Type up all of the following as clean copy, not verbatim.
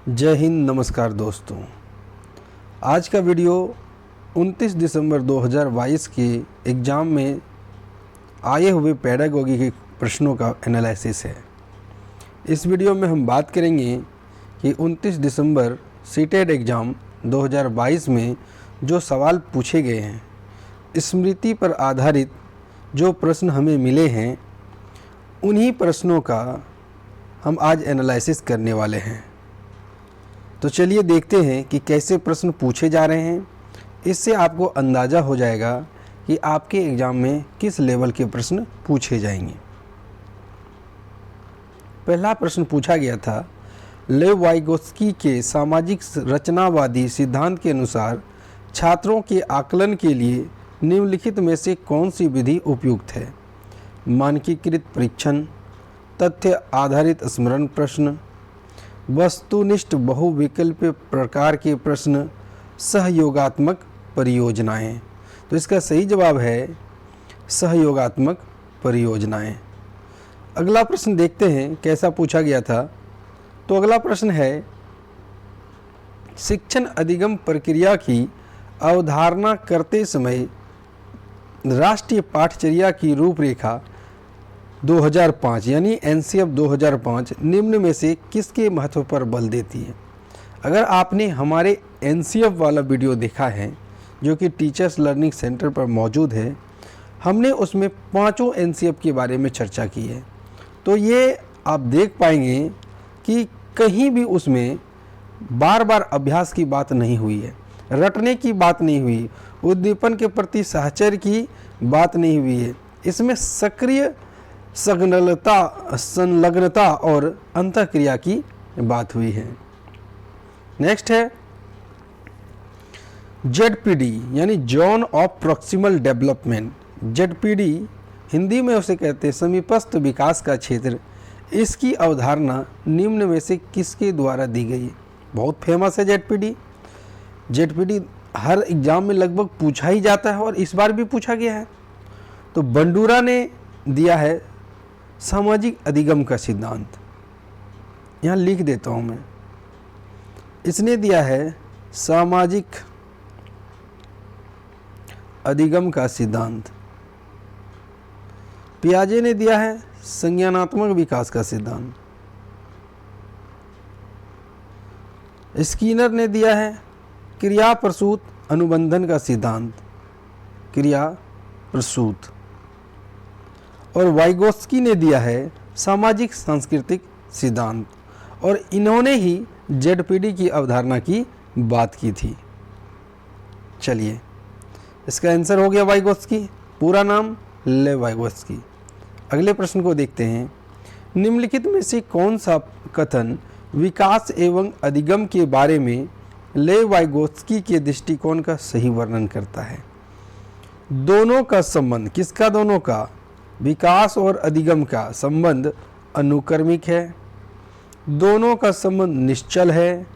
जय हिंद, नमस्कार दोस्तों। आज का वीडियो 29 दिसंबर 2022 के एग्ज़ाम में आए हुए पेडागोगी के प्रश्नों का एनालिसिस है। इस वीडियो में हम बात करेंगे कि 29 दिसंबर सीटेट एग्ज़ाम 2022 में जो सवाल पूछे गए हैं, स्मृति पर आधारित जो प्रश्न हमें मिले हैं, उन्हीं प्रश्नों का हम आज एनालिसिस करने वाले हैं। तो चलिए देखते हैं कि कैसे प्रश्न पूछे जा रहे हैं। इससे आपको अंदाज़ा हो जाएगा कि आपके एग्ज़ाम में किस लेवल के प्रश्न पूछे जाएंगे। पहला प्रश्न पूछा गया था, लेव वाइगोत्स्की के सामाजिक रचनावादी सिद्धांत के अनुसार छात्रों के आकलन के लिए निम्नलिखित में से कौन सी विधि उपयुक्त है? मानकीकृत परीक्षण, तथ्य आधारित स्मरण प्रश्न, वस्तुनिष्ठ बहुविकल्पीय प्रकार के प्रश्न, सहयोगात्मक परियोजनाएं। तो इसका सही जवाब है सहयोगात्मक परियोजनाएं। अगला प्रश्न देखते हैं कैसा पूछा गया था। तो अगला प्रश्न है, शिक्षण अधिगम प्रक्रिया की अवधारणा करते समय राष्ट्रीय पाठचर्या की रूपरेखा 2005 यानी एनसीएफ 2005 निम्न में से किसके महत्व पर बल देती है? अगर आपने हमारे एनसीएफ वाला वीडियो देखा है जो कि टीचर्स लर्निंग सेंटर पर मौजूद है, हमने उसमें पांचों एनसीएफ के बारे में चर्चा की है। तो ये आप देख पाएंगे कि कहीं भी उसमें बार बार अभ्यास की बात नहीं हुई है, रटने की बात नहीं हुई, उद्दीपन के प्रति साहचर्य की बात नहीं हुई है। इसमें सक्रिय संलग्नता और अंतःक्रिया की बात हुई है। नेक्स्ट है जेडपीडी यानी zone of proximal development. ZPD Hindi में उसे कहते हैं समीपस्थ विकास का क्षेत्र। इसकी अवधारणा निम्न में से किसके द्वारा दी गई है? बहुत फेमस है जेडपीडी। जेडपीडी हर एग्जाम में लगभग पूछा ही जाता है और इस बार भी पूछा गया है। तो बंडूरा ने दिया है सामाजिक अधिगम का सिद्धांत, यहाँ लिख देता हूँ मैं। इसने दिया है सामाजिक अधिगम का सिद्धांत। पियाजे ने दिया है संज्ञानात्मक विकास का सिद्धांत। स्किनर ने दिया है क्रिया प्रसूत अनुबंधन का सिद्धांत, क्रिया प्रसूत। और वाइगोत्स्की ने दिया है सामाजिक सांस्कृतिक सिद्धांत। और इन्होंने ही जेडपीडी की अवधारणा की बात की थी। चलिए, इसका आंसर हो गया वाइगोत्स्की, पूरा नाम लेव वाइगोत्स्की। अगले प्रश्न को देखते हैं। निम्नलिखित में से कौन सा कथन विकास एवं अधिगम के बारे में लेव वाइगोत्स्की के दृष्टिकोण का सही वर्णन करता है? दोनों का संबंध, किसका? दोनों का, विकास और अधिगम का संबंध अनुक्रमिक है। दोनों का संबंध निश्चल है।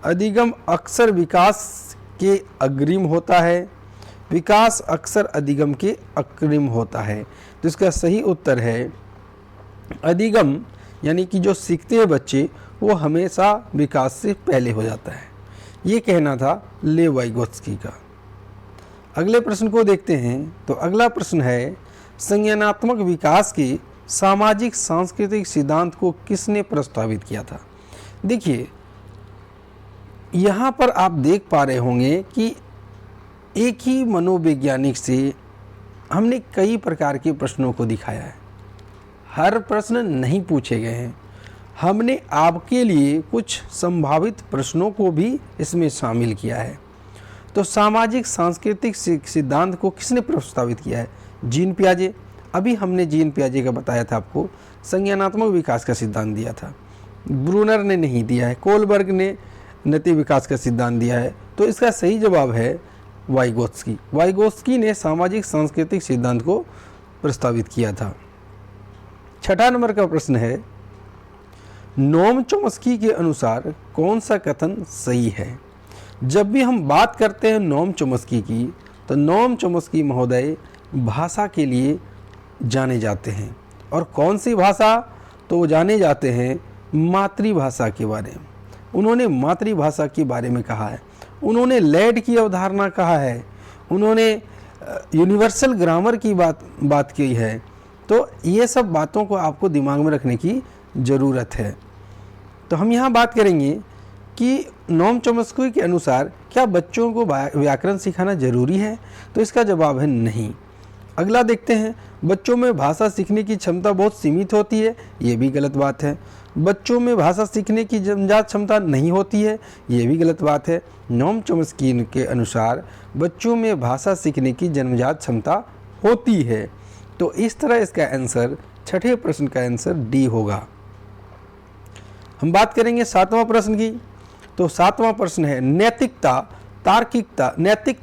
अधिगम अक्सर विकास के अग्रिम होता है, विकास अक्सर अधिगम के अग्रिम होता है। तो इसका सही उत्तर है अधिगम, यानी कि जो सीखते हैं बच्चे वो हमेशा विकास से पहले हो जाता है। ये कहना था लेव वाइगोत्स्की का। अगले प्रश्न को देखते हैं। तो अगला प्रश्न है, संज्ञानात्मक विकास के सामाजिक सांस्कृतिक सिद्धांत को किसने प्रस्तावित किया था? देखिए, यहाँ पर आप देख पा रहे होंगे कि एक ही मनोवैज्ञानिक से हमने कई प्रकार के प्रश्नों को दिखाया है। हर प्रश्न नहीं पूछे गए हैं। हमने आपके लिए कुछ संभावित प्रश्नों को भी इसमें शामिल किया है। तो सामाजिक सांस्कृतिक सिद्धांत को किसने प्रस्तावित किया है? जीन पियाजे। अभी हमने जीन पियाजे का बताया था आपको, संज्ञानात्मक विकास का सिद्धांत दिया था। ब्रूनर ने नहीं दिया है। कोलबर्ग ने नैतिक विकास का सिद्धांत दिया है। तो इसका सही जवाब है वाइगोत्स्की। वाइगोत्स्की ने सामाजिक सांस्कृतिक सिद्धांत को प्रस्तावित किया था। छठा नंबर का प्रश्न है, नोम चॉम्स्की के अनुसार कौन सा कथन सही है? जब भी हम बात करते हैं नोम चॉम्स्की की, तो नोम चॉम्स्की महोदय भाषा के लिए जाने जाते हैं। और कौन सी भाषा? तो वो जाने जाते हैं मातृभाषा के बारे में। उन्होंने मातृभाषा के बारे में कहा है, उन्होंने लैड की अवधारणा कहा है, उन्होंने यूनिवर्सल ग्रामर की बात की है। तो ये सब बातों को आपको दिमाग में रखने की ज़रूरत है। तो हम यहाँ बात करेंगे कि नोम चॉम्स्की के अनुसार क्या बच्चों को व्याकरण सिखाना ज़रूरी है? तो इसका जवाब है नहीं। अगला देखते हैं, बच्चों में भाषा सीखने की क्षमता बहुत सीमित होती है, ये भी गलत बात है। बच्चों में भाषा सीखने की जन्मजात क्षमता नहीं होती है, ये भी गलत बात है। नोम चॉम्स्की के अनुसार बच्चों में भाषा सीखने की जन्मजात क्षमता होती है। तो इस तरह इसका आंसर, छठे प्रश्न का आंसर डी होगा। हम बात करेंगे 7वां प्रश्न की। तो 7वां प्रश्न है, नैतिक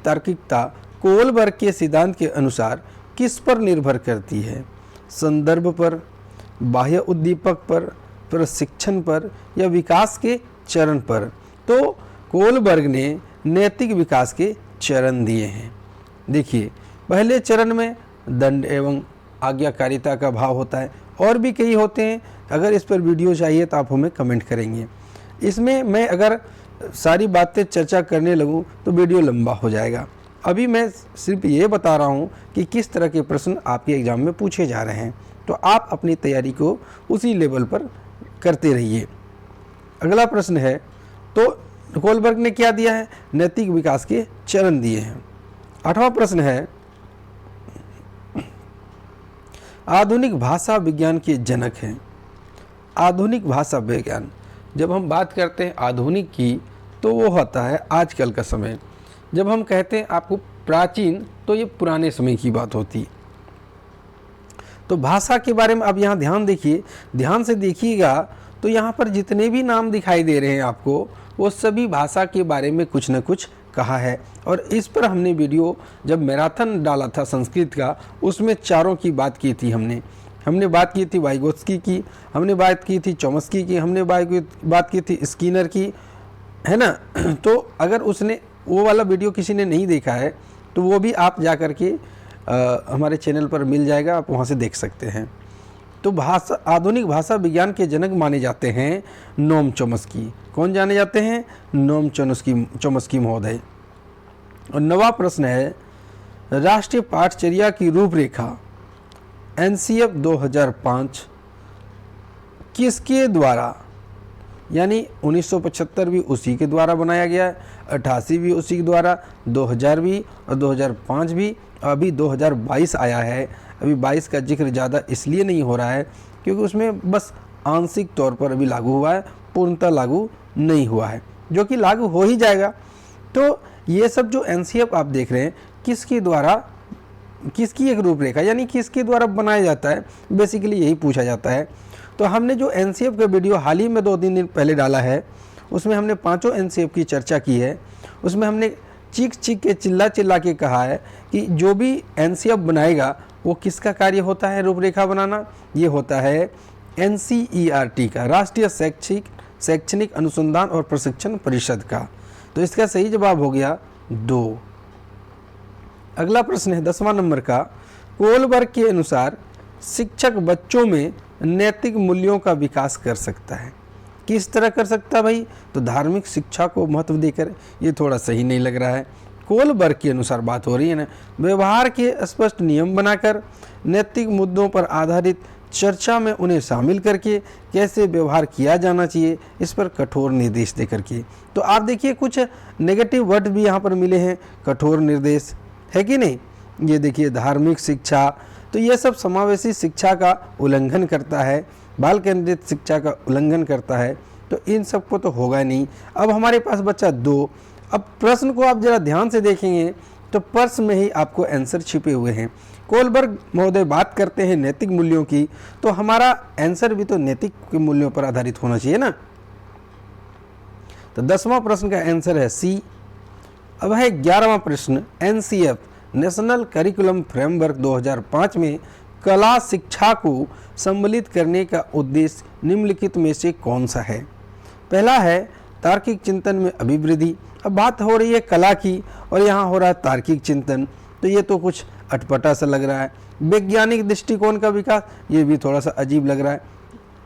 तार्किकता कोलबर्ग के सिद्धांत के अनुसार किस पर निर्भर करती है? संदर्भ पर, बाह्य उद्दीपक पर, प्रशिक्षण पर या विकास के चरण पर? तो कोलबर्ग ने नैतिक विकास के चरण दिए हैं। देखिए, पहले चरण में दंड एवं आज्ञाकारिता का भाव होता है, और भी कई होते हैं। अगर इस पर वीडियो चाहिए तो आप हमें कमेंट करेंगे। इसमें मैं अगर सारी बातें चर्चा करने लगूं तो वीडियो लंबा हो जाएगा। अभी मैं सिर्फ ये बता रहा हूं कि किस तरह के प्रश्न आपके एग्ज़ाम में पूछे जा रहे हैं, तो आप अपनी तैयारी को उसी लेवल पर करते रहिए। अगला प्रश्न है, तो कोलबर्ग ने क्या दिया है? नैतिक विकास के चरण दिए हैं। 8वां प्रश्न है, आधुनिक भाषा विज्ञान के जनक हैं। आधुनिक भाषा विज्ञान, जब हम बात करते हैं आधुनिक की, तो वो होता है आजकल का समय। जब हम कहते हैं आपको प्राचीन, तो ये पुराने समय की बात होती। तो भाषा के बारे में अब यहाँ ध्यान देखिए, ध्यान से देखिएगा तो यहाँ पर जितने भी नाम दिखाई दे रहे हैं आपको, वो सभी भाषा के बारे में कुछ न कुछ कहा है। और इस पर हमने वीडियो जब मैराथन डाला था संस्कृत का, उसमें चारों की बात की थी। हमने बात की थी वाइगोत्स्की की, हमने बात की थी चॉम्स्की की, हमने बात की थी स्किनर की, है ना। तो अगर उसने वो वाला वीडियो किसी ने नहीं देखा है तो वो भी आप जा कर के हमारे चैनल पर मिल जाएगा, आप वहाँ से देख सकते हैं। तो आधुनिक भाषा विज्ञान के जनक माने जाते हैं नोम चॉम्स्की। कौन जाने जाते हैं? नोम चॉम्स्की महोदय। और 9वां प्रश्न है, राष्ट्रीय पाठचर्या की रूपरेखा NCF 2005 किसके द्वारा, यानी 1975 भी उसी के द्वारा बनाया गया है, 88 भी उसी के द्वारा, 2000 भी और 2005 भी, अभी 2022 आया है। अभी 22 का जिक्र ज़्यादा इसलिए नहीं हो रहा है क्योंकि उसमें बस आंशिक तौर पर अभी लागू हुआ है, पूर्णतः लागू नहीं हुआ है, जो कि लागू हो ही जाएगा। तो ये सब जो NCF आप देख रहे हैं, किसके द्वारा, किसकी एक रूपरेखा, यानी किसके द्वारा बनाया जाता है, बेसिकली यही पूछा जाता है। तो हमने जो NCF का वीडियो हाल ही में 2-3 दिन पहले डाला है, उसमें हमने 5 NCF की चर्चा की है। उसमें हमने चीख के चिल्ला के कहा है कि जो भी NCF बनाएगा वो किसका कार्य होता है रूपरेखा बनाना? ये होता है NCERT का, राष्ट्रीय शैक्षणिक अनुसंधान और प्रशिक्षण परिषद का। तो इसका सही जवाब हो गया 2। अगला प्रश्न है 10वां नंबर का, कोलबर्ग के अनुसार शिक्षक बच्चों में नैतिक मूल्यों का विकास कर सकता है। किस तरह कर सकता है भाई? तो धार्मिक शिक्षा को महत्व देकर। ये थोड़ा सही नहीं लग रहा है। कोलबर्ग के अनुसार बात हो रही है ना, व्यवहार के स्पष्ट नियम बनाकर, नैतिक मुद्दों पर आधारित चर्चा में उन्हें शामिल करके, कैसे व्यवहार किया जाना चाहिए इस पर कठोर निर्देश दे करके। तो आप देखिए कुछ नेगेटिव वर्ड भी यहाँ पर मिले हैं, कठोर निर्देश, है कि नहीं। ये देखिए धार्मिक शिक्षा, तो ये सब समावेशी शिक्षा का उल्लंघन करता है, बाल केंद्रित शिक्षा का उल्लंघन करता है। तो इन सब को तो होगा नहीं। अब हमारे पास बचा 2। अब प्रश्न को आप जरा ध्यान से देखेंगे तो प्रश्न में ही आपको आंसर छिपे हुए हैं। कोलबर्ग महोदय बात करते हैं नैतिक मूल्यों की, तो हमारा आंसर भी तो नैतिक के मूल्यों पर आधारित होना चाहिए ना। तो 10वां प्रश्न का आंसर है सी। अब है 11वां प्रश्न, NCF नेशनल करिकुलम फ्रेमवर्क 2005 में कला शिक्षा को सम्मिलित करने का उद्देश्य निम्नलिखित में से कौन सा है? पहला है तार्किक चिंतन में अभिवृद्धि। अब बात हो रही है कला की और यहाँ हो रहा है तार्किक चिंतन, तो ये तो कुछ अटपटा सा लग रहा है। वैज्ञानिक दृष्टिकोण का विकास, ये भी थोड़ा सा अजीब लग रहा है।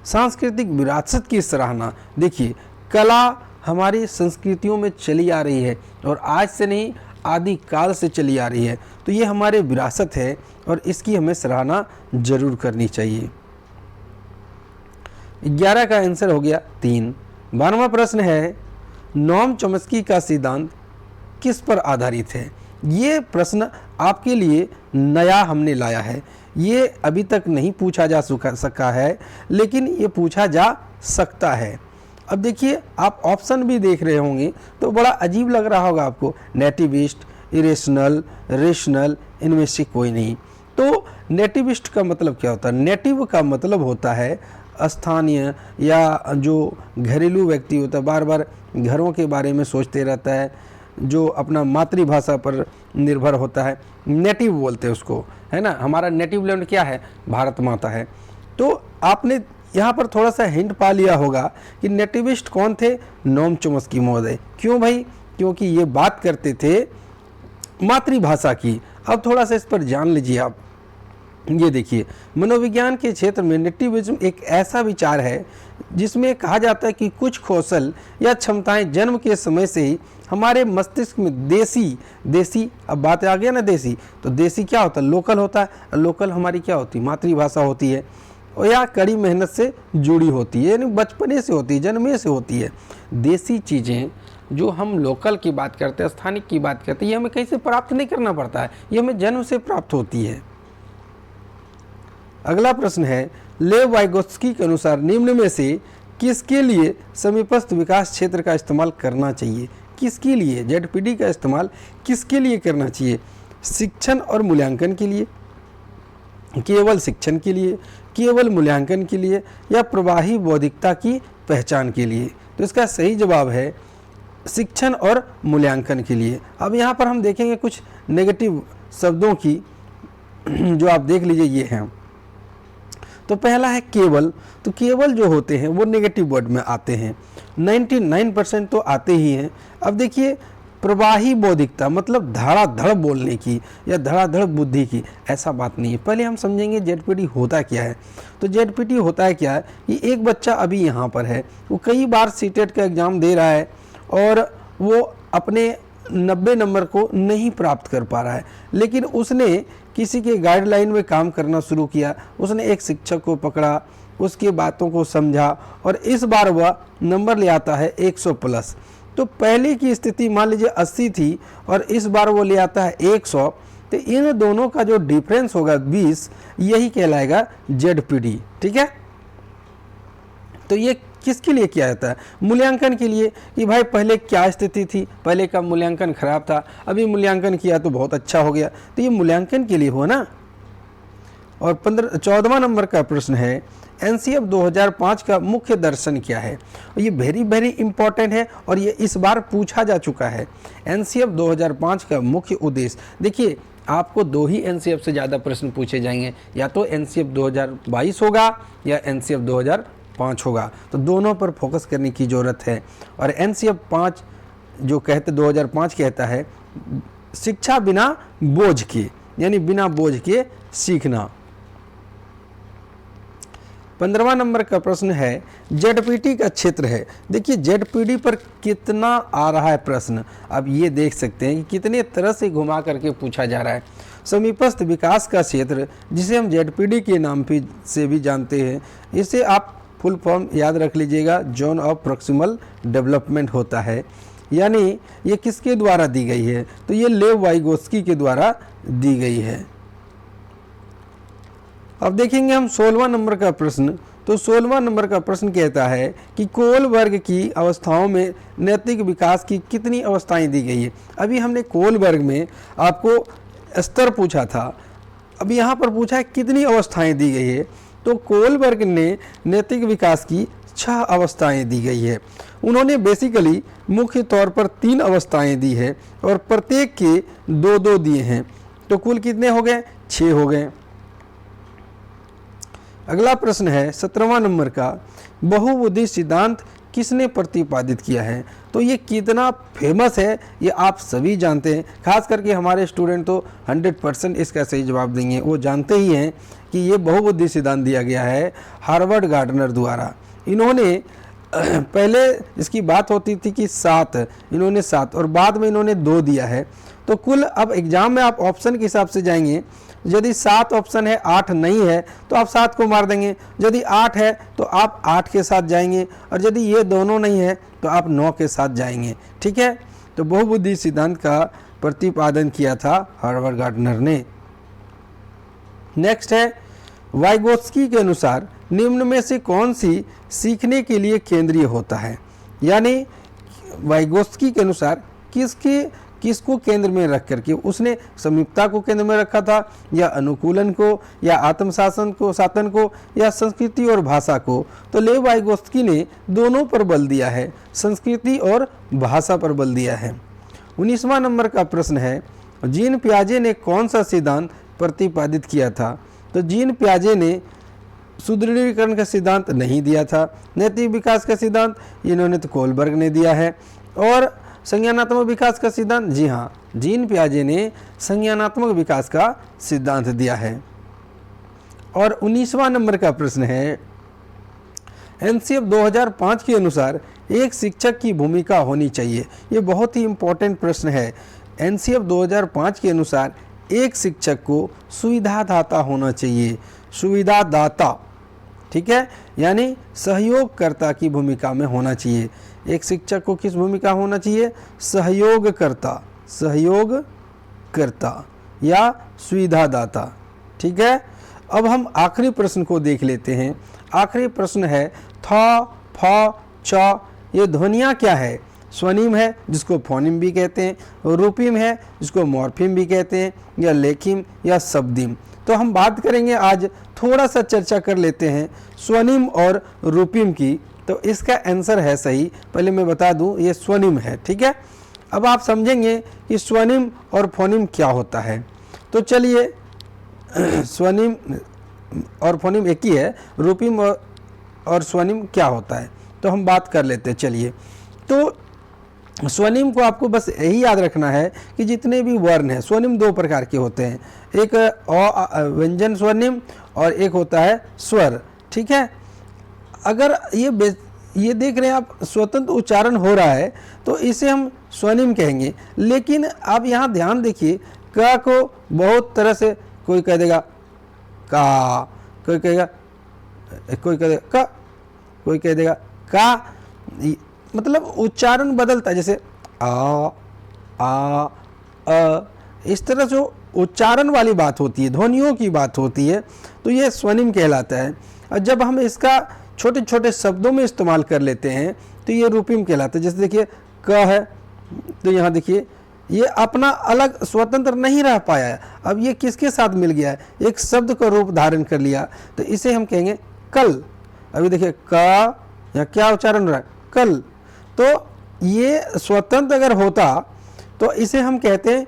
सांस्कृतिक विरासत की सराहना, देखिए कला हमारी संस्कृतियों में चली आ रही है और आज से नहीं, आदि काल से चली आ रही है। तो ये हमारे विरासत है और इसकी हमें सराहना जरूर करनी चाहिए। 11 का आंसर हो गया 3। 12वां प्रश्न है, नोम चॉम्स्की का सिद्धांत किस पर आधारित है? ये प्रश्न आपके लिए नया हमने लाया है, ये अभी तक नहीं पूछा जा सका है, लेकिन ये पूछा जा सकता है। अब देखिए, आप ऑप्शन भी देख रहे होंगे तो बड़ा अजीब लग रहा होगा आपको, नेटिविस्ट, इरेशनल, रेशनल, इनमें से कोई नहीं। तो नेटिविस्ट का मतलब क्या होता है? नेटिव का मतलब होता है स्थानीय या जो घरेलू व्यक्ति होता है, बार बार घरों के बारे में सोचते रहता है, जो अपना मातृभाषा पर निर्भर होता है, नेटिव बोलते हैं उसको, है ना। हमारा नेटिव लैंड क्या है? भारत माता है। तो आपने यहाँ पर थोड़ा सा हिंट पा लिया होगा कि नेटिविस्ट कौन थे? नोम चॉम्स्की महोदय। क्यों भाई? क्योंकि ये बात करते थे मातृभाषा की। अब थोड़ा सा इस पर जान लीजिए आप। ये देखिए, मनोविज्ञान के क्षेत्र में नेटिविज्म एक ऐसा विचार है जिसमें कहा जाता है कि कुछ कौशल या क्षमताएं जन्म के समय से ही हमारे मस्तिष्क में देसी, अब बात आ गया ना देसी, तो देसी क्या होता है? लोकल होता है। लोकल हमारी क्या होती है? मातृभाषा होती है, और या कड़ी मेहनत से जुड़ी होती है, यानी बचपने से होती है, जन्मे से होती है। देसी चीज़ें जो हम लोकल की बात करते हैं, स्थानिक की बात करते हैं, ये हमें कहीं से प्राप्त नहीं करना पड़ता है, ये हमें जन्म से प्राप्त होती है। अगला प्रश्न है, लेव वाइगोत्स्की के अनुसार निम्न में से किसके लिए समीपस्थ विकास क्षेत्र का इस्तेमाल करना चाहिए? किसके लिए जेडपीडी का इस्तेमाल किसके लिए करना चाहिए? शिक्षण और मूल्यांकन के लिए, केवल शिक्षण के लिए, केवल मूल्यांकन के लिए, या प्रवाही बौद्धिकता की पहचान के लिए? तो इसका सही जवाब है शिक्षण और मूल्यांकन के लिए। अब यहाँ पर हम देखेंगे कुछ नेगेटिव शब्दों की, जो आप देख लीजिए ये हैं। तो पहला है केवल। तो केवल जो होते हैं वो नेगेटिव वर्ड में आते हैं, 99% तो आते ही हैं। अब देखिए, प्रवाही बौद्धिकता मतलब धड़ाधड़ बोलने की या धड़ाधड़ बुद्धि की, ऐसा बात नहीं है। पहले हम समझेंगे जेडपीटी होता क्या है। तो जेडपीटी होता है क्या है कि एक बच्चा अभी यहाँ पर है, वो कई बार सीटेट का एग्ज़ाम दे रहा है और वो अपने 90 नंबर को नहीं प्राप्त कर पा रहा है, लेकिन उसने किसी के गाइडलाइन में काम करना शुरू किया, उसने एक शिक्षक को पकड़ा, उसकी बातों को समझा और इस बार वह नंबर ले आता है 100 प्लस। तो पहले की स्थिति मान लीजिए 80 थी और इस बार वो ले आता है 100, तो इन दोनों का जो डिफरेंस होगा 20, यही कहलाएगा जेडपीडी। ठीक है, तो ये किसके लिए किया जाता है? मूल्यांकन के लिए, कि भाई पहले क्या स्थिति थी, पहले का मूल्यांकन खराब था, अभी मूल्यांकन किया तो बहुत अच्छा हो गया, तो ये मूल्यांकन के लिए हुआ ना। और 14वां नंबर का प्रश्न है, एनसीएफ 2005 का मुख्य दर्शन क्या है? और ये वेरी इंपॉर्टेंट है और ये इस बार पूछा जा चुका है। एनसीएफ 2005 का मुख्य उद्देश्य, देखिए आपको 2 ही एनसीएफ से ज़्यादा प्रश्न पूछे जाएंगे, या तो एनसीएफ 2022 होगा या एनसीएफ 2005 होगा, तो दोनों पर फोकस करने की ज़रूरत है। और एनसीएफ 5 जो कहते 2005 कहता है शिक्षा बिना बोझ के, यानी बिना बोझ के सीखना। 15वां नंबर का प्रश्न है, जेडपीटी का क्षेत्र है। देखिए जेडपीडी पर कितना आ रहा है प्रश्न, अब ये देख सकते हैं कि कितने तरह से घुमा करके पूछा जा रहा है। समीपस्थ विकास का क्षेत्र, जिसे हम जेडपीडी के नाम से भी जानते हैं, इसे आप फुल फॉर्म याद रख लीजिएगा, जोन ऑफ प्रॉक्सिमल डेवलपमेंट होता है। यानी ये किसके द्वारा दी गई है? तो ये लेव वाइगोत्स्की के द्वारा दी गई है। अब देखेंगे हम 16वां नंबर का प्रश्न। तो 16वां नंबर का प्रश्न कहता है कि कोलबर्ग की अवस्थाओं में नैतिक विकास की कितनी अवस्थाएं दी गई है? अभी हमने कोलबर्ग में आपको स्तर पूछा था, अभी यहाँ पर पूछा है कितनी अवस्थाएं दी गई है। तो कोलबर्ग ने नैतिक विकास की 6 अवस्थाएं दी गई है। उन्होंने बेसिकली मुख्य तौर पर 3 अवस्थाएं दी है और प्रत्येक के 2-2 दिए हैं, तो कुल कितने हो गए? 6 हो गए। अगला प्रश्न है 17वां नंबर का, बहुबुद्धि सिद्धांत किसने प्रतिपादित किया है? तो ये कितना फेमस है ये आप सभी जानते हैं, खास करके हमारे स्टूडेंट तो 100% इसका सही जवाब देंगे। वो जानते ही हैं कि ये बहुबुद्धि सिद्धांत दिया गया है हार्वर्ड गार्डनर द्वारा। इन्होंने पहले इसकी बात होती थी कि 7, इन्होंने 7 और बाद में इन्होंने 2 दिया है। तो कुल अब एग्जाम में आप ऑप्शन के हिसाब से जाएंगे, यदि 7 ऑप्शन है 8 नहीं है तो आप 7 को मार देंगे, यदि 8 है तो आप 8 के साथ जाएंगे, और यदि ये दोनों नहीं है तो आप 9 के साथ जाएंगे। ठीक है, तो बहुबुद्धि सिद्धांत का प्रतिपादन किया था हार्वर्ड गार्डनर ने। नेक्स्ट है, वाइगोत्स्की के अनुसार निम्न में से कौन सी सीखने के लिए केंद्रीय होता है। यानी वाइगोत्स्की के अनुसार किसको केंद्र में रख करके, उसने समीपता को केंद्र में रखा था, या अनुकूलन को, या आत्मशासन को, साधन को, या संस्कृति और भाषा को। तो लेव वाइगोत्स्की ने दोनों पर बल दिया है, संस्कृति और भाषा पर बल दिया है। 19वां नंबर का प्रश्न है, जीन पियाजे ने कौन सा सिद्धांत प्रतिपादित किया था। तो जीन पियाजे ने सुदृढ़ीकरण का सिद्धांत नहीं दिया था। नैतिक विकास का सिद्धांत इन्होंने तो कोलबर्ग ने दिया है। और संज्ञानात्मक विकास का सिद्धांत, जी हाँ, जीन पियाजे ने संज्ञानात्मक विकास का सिद्धांत दिया है। और 19वां नंबर का प्रश्न है, एनसीएफ 2005 के अनुसार एक शिक्षक की भूमिका होनी चाहिए। ये बहुत ही इंपॉर्टेंट प्रश्न है। एनसीएफ 2005 के अनुसार एक शिक्षक को सुविधादाता होना चाहिए, सुविधादाता। ठीक है, यानी सहयोगकर्ता की भूमिका में होना चाहिए। एक शिक्षक को किस भूमिका होना चाहिए, सहयोगकर्ता, सहयोगकर्ता या सुविधादाता। ठीक है, अब हम आखिरी प्रश्न को देख लेते हैं। आखिरी प्रश्न है, थ, फ, च ये ध्वनियाँ क्या है। स्वनिम है जिसको फोनिम भी कहते हैं, रूपिम है जिसको मॉर्फिम भी कहते हैं, या लेखिम या शब्दिम। तो हम बात करेंगे आज, थोड़ा सा चर्चा कर लेते हैं स्वनिम और रूपिम की। तो इसका आंसर है सही, पहले मैं बता दूं, ये स्वनिम है। ठीक है, अब आप समझेंगे कि स्वनिम और फोनिम क्या होता है। तो चलिए, स्वनिम और फोनिम एक ही है, रूपिम और स्वनिम क्या होता है तो हम बात कर लेते हैं। चलिए, तो स्वनिम को आपको बस यही याद रखना है कि जितने भी वर्ण हैं, स्वनिम 2 प्रकार के होते हैं, एक व्यंजन स्वनिम और एक होता है स्वर। ठीक है, अगर ये देख रहे हैं आप, स्वतंत्र उच्चारण हो रहा है तो इसे हम स्वनिम कहेंगे। लेकिन आप यहाँ ध्यान देखिए, क को बहुत तरह से कोई कह देगा का, कोई कहेगा क, कोई कह देगा का, मतलब उच्चारण बदलता है। जैसे आ, इस तरह जो उच्चारण वाली बात होती है, ध्वनियों की बात होती है, तो ये स्वनिम कहलाता है। और जब हम इसका छोटे छोटे शब्दों में इस्तेमाल कर लेते हैं तो ये रूपिम कहलाता है। जैसे देखिए, क है तो यहाँ देखिए ये अपना अलग स्वतंत्र नहीं रह पाया है, अब ये किसके साथ मिल गया है, एक शब्द का रूप धारण कर लिया, तो इसे हम कहेंगे कल। अभी देखिए, का या क्या उच्चारण हो रहा है, कल। तो ये स्वतंत्र अगर होता तो इसे हम कहते हैं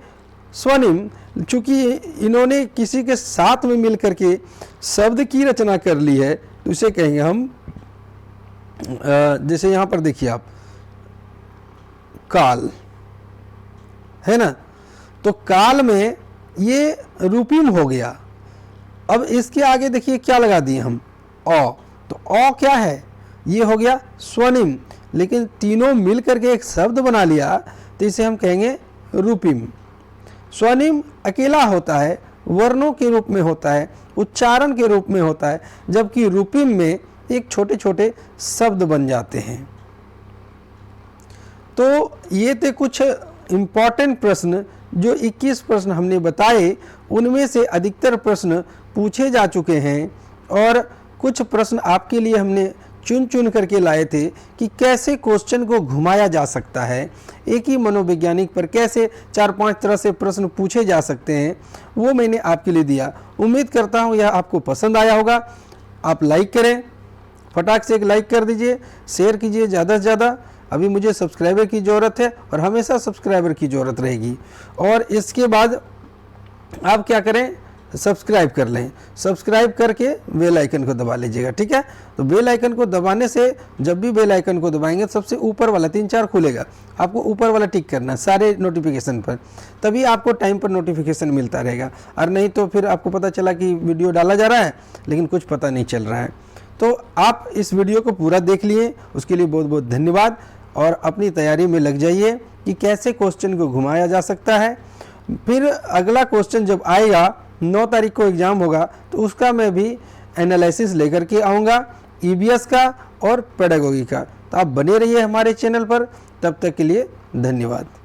स्वनिम। चूंकि इन्होंने किसी के साथ में मिल करके शब्द की रचना कर ली है तो इसे कहेंगे हम, जैसे यहाँ पर देखिए आप, काल है ना, तो काल में ये रूपिम हो गया। अब इसके आगे देखिए क्या लगा दिए हम, औ, तो औ क्या है, ये हो गया स्वनिम। लेकिन तीनों मिल करके एक शब्द बना लिया तो इसे हम कहेंगे रूपिम। स्वनिम अकेला होता है, वर्णों के रूप में होता है, उच्चारण के रूप में होता है, जबकि रूपिम में एक छोटे छोटे शब्द बन जाते हैं। तो ये थे कुछ इम्पॉर्टेंट प्रश्न, जो 21 प्रश्न हमने बताए, उनमें से अधिकतर प्रश्न पूछे जा चुके हैं और कुछ प्रश्न आपके लिए हमने चुन चुन करके लाए थे कि कैसे क्वेश्चन को घुमाया जा सकता है, एक ही मनोवैज्ञानिक पर कैसे 4-5 तरह से प्रश्न पूछे जा सकते हैं, वो मैंने आपके लिए दिया। उम्मीद करता हूँ यह आपको पसंद आया होगा। आप लाइक करें, फटाक से एक लाइक कर दीजिए, शेयर कीजिए ज़्यादा से ज़्यादा। अभी मुझे सब्सक्राइबर की ज़रूरत है और हमेशा सब्सक्राइबर की ज़रूरत रहेगी। और इसके बाद आप क्या करें, सब्सक्राइब कर लें, सब्सक्राइब करके बेल आइकन को दबा लीजिएगा। ठीक है, तो बेल आइकन को दबाने से, जब भी बेल आइकन को दबाएंगे सबसे ऊपर वाला 3-4 खुलेगा, आपको ऊपर वाला टिक करना है सारे नोटिफिकेशन पर, तभी आपको टाइम पर नोटिफिकेशन मिलता रहेगा। और नहीं तो फिर आपको पता चला कि वीडियो डाला जा रहा है लेकिन कुछ पता नहीं चल रहा है। तो आप इस वीडियो को पूरा देख लिए, उसके लिए बहुत बहुत धन्यवाद। और अपनी तैयारी में लग जाइए कि कैसे क्वेश्चन को घुमाया जा सकता है। फिर अगला क्वेश्चन जब आएगा, 9 तारीख को एग्ज़ाम होगा, तो उसका मैं भी एनालिसिस लेकर के आऊँगा, ईवीएस का और पेडागोगी का। तो आप बने रहिए हमारे चैनल पर। तब तक के लिए धन्यवाद।